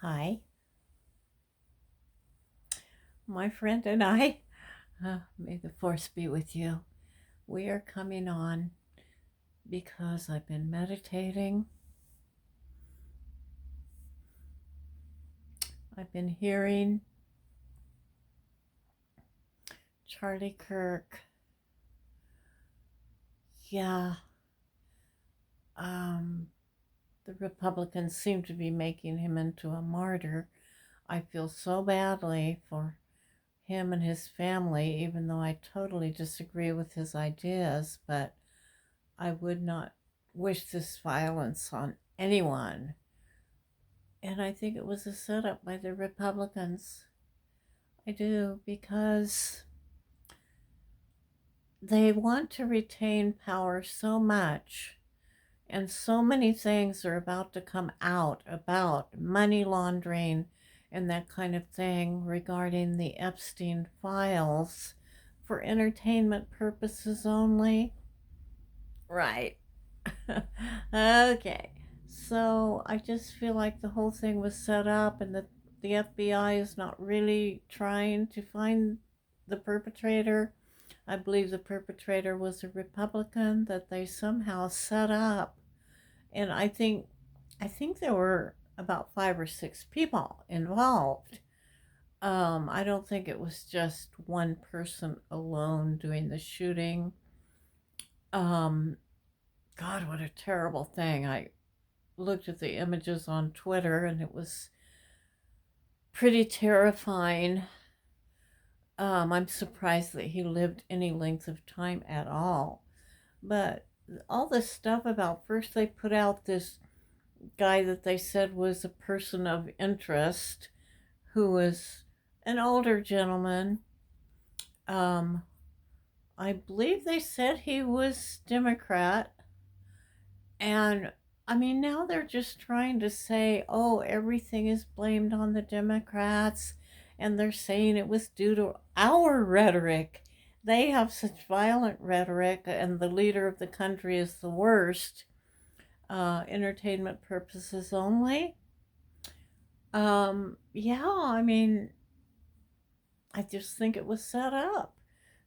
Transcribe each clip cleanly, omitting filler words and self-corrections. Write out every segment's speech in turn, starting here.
Hi, my friend and I. May the force be with you. We are coming on because I've been meditating. I've been hearing Charlie Kirk. Yeah, um, the Republicans seem to be making him into a martyr. I feel so badly for him and his family, even though I totally disagree with his ideas, but I would not wish this violence on anyone. And I think it was a setup by the Republicans. I do, because they want to retain power so much, and so many things are about to come out about money laundering and that kind of thing regarding the Epstein files for entertainment purposes only. Right. Okay. So I just feel like the whole thing was set up and that the FBI is not really trying to find the perpetrator. I believe the perpetrator was a Republican that they somehow set up. And I think there were about 5 or 6 people involved. I don't think it was just one person alone doing the shooting. Um, God, what a terrible thing. I looked at the images on Twitter and it was pretty terrifying. I'm surprised that he lived any length of time at all. But all this stuff about first they put out this guy that they said was a person of interest who was an older gentleman. Um, I believe they said he was Democrat. And I mean, now they're just trying to say, oh, everything is blamed on the Democrats. And they're saying it was due to our rhetoric. They have such violent rhetoric, and the leader of the country is the worst. Entertainment purposes only. Yeah, I mean, I just think it was set up.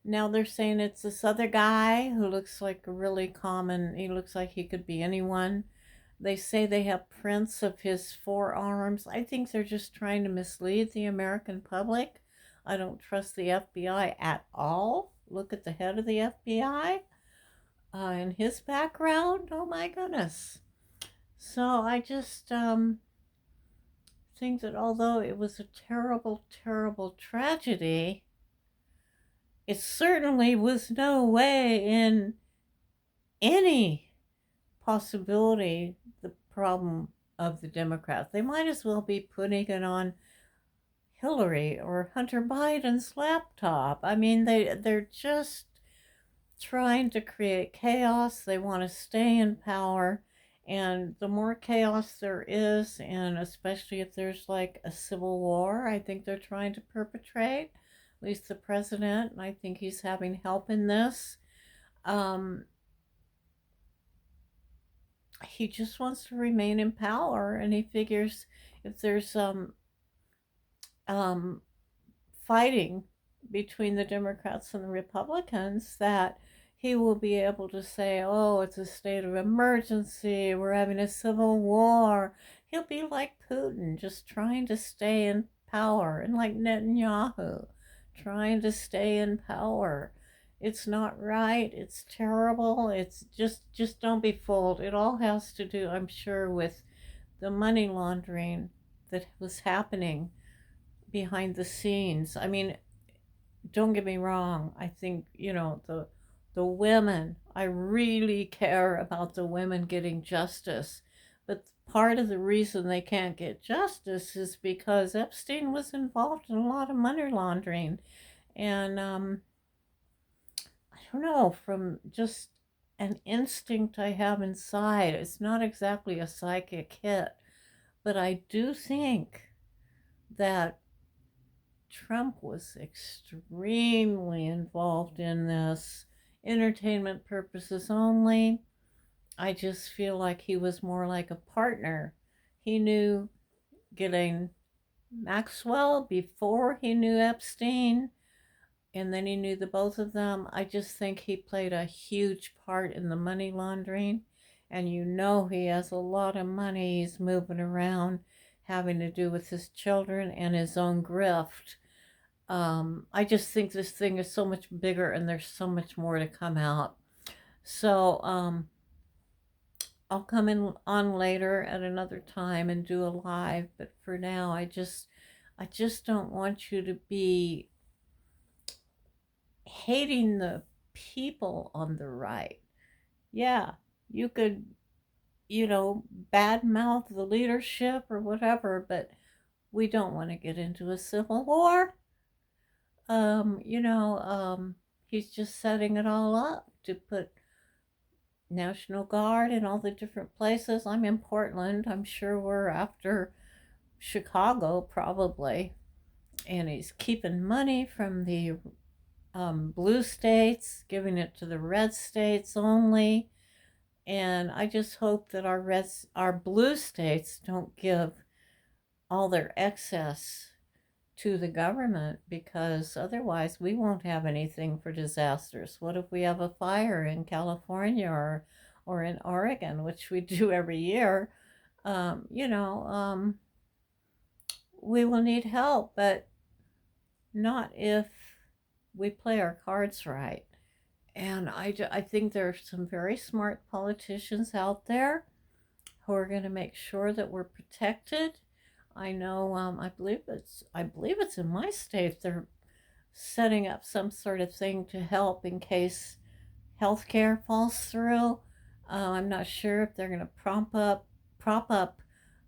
Now they're saying it's this other guy who looks like a really common, he looks like he could be anyone. They say they have prints of his forearms. I think they're just trying to mislead the American public. I don't trust the FBI at all. Look at the head of the FBI and his background. Oh my goodness. So I just think that although it was a terrible, terrible tragedy, it certainly was no way in any possibility the problem of the Democrats. They might as well be putting it on Hillary or Hunter Biden's laptop. I mean, they're just trying to create chaos. They want to stay in power. And the more chaos there is, and especially if there's like a civil war, I think they're trying to perpetrate, at least the president, and I think he's having help in this. Um, he just wants to remain in power, and he figures if there's um, fighting between the Democrats and the Republicans, that he will be able to say, oh, it's a state of emergency, we're having a civil war. He'll be like Putin, just trying to stay in power, and like Netanyahu, trying to stay in power. It's not right. It's terrible. It's just don't be fooled. It all has to do, I'm sure, with the money laundering that was happening behind the scenes. I mean, don't get me wrong. I think, the women, I really care about the women getting justice. But part of the reason they can't get justice is because Epstein was involved in a lot of money laundering. And I don't know, from just an instinct I have inside, it's not exactly a psychic hit, but I do think that Trump was extremely involved in this, entertainment purposes only. I just feel like he was more like a partner. He knew getting Maxwell before he knew Epstein, and then he knew the both of them. I just think he played a huge part in the money laundering. And he has a lot of money he's moving around having to do with his children and his own grift. I just think this thing is so much bigger and there's so much more to come out. So I'll come in on later at another time and do a live, but for now I just don't want you to be hating the people on the right. Yeah, you could, badmouth the leadership or whatever, but we don't want to get into a civil war. Um, you know, um, he's just setting it all up to put National Guard in all the different places. I'm in Portland. I'm sure we're after Chicago, probably. And he's keeping money from the blue states, giving it to the red states only. And I just hope that our blue states don't give all their excess to the government, because otherwise we won't have anything for disasters. What if we have a fire in California or in Oregon, which we do every year? Um, you know, um, we will need help, but not if we play our cards right. And I think there are some very smart politicians out there who are going to make sure that we're protected. I know, I believe it's in my state. They're setting up some sort of thing to help in case healthcare falls through. I'm not sure if they're going to prop up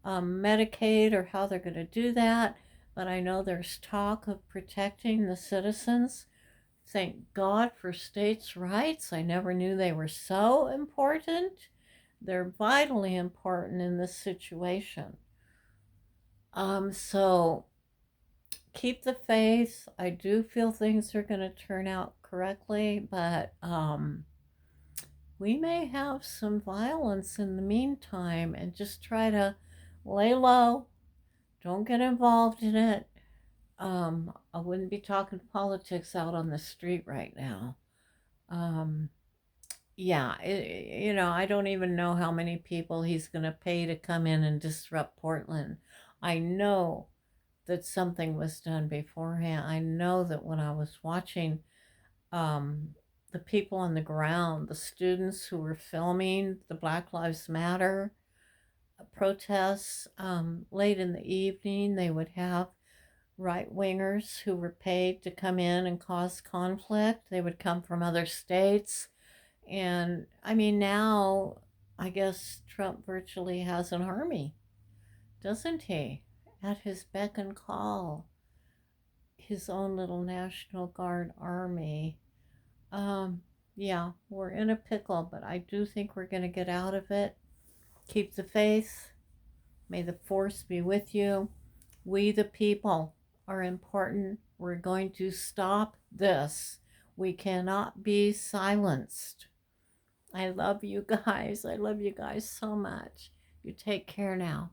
Medicaid or how they're going to do that, but I know there's talk of protecting the citizens. Thank God for states' rights. I never knew they were so important. They're vitally important in this situation. So keep the faith. I do feel things are going to turn out correctly, but we may have some violence in the meantime, and just try to lay low. Don't get involved in it. I wouldn't be talking politics out on the street right now. Um, yeah, I don't even know how many people he's going to pay to come in and disrupt Portland. I know that something was done beforehand. I know that when I was watching um, the people on the ground, the students who were filming the Black Lives Matter protests, late in the evening, they would have right wingers who were paid to come in and cause conflict. They would come from other states. And I mean, now I guess Trump virtually has an army, doesn't he? At his beck and call, his own little National Guard army. Um, yeah, we're in a pickle, but I do think we're going to get out of it. Keep the faith. May the force be with you. We, the people, are important. We're going to stop this. We cannot be silenced. I love you guys. I love you guys so much. You take care now.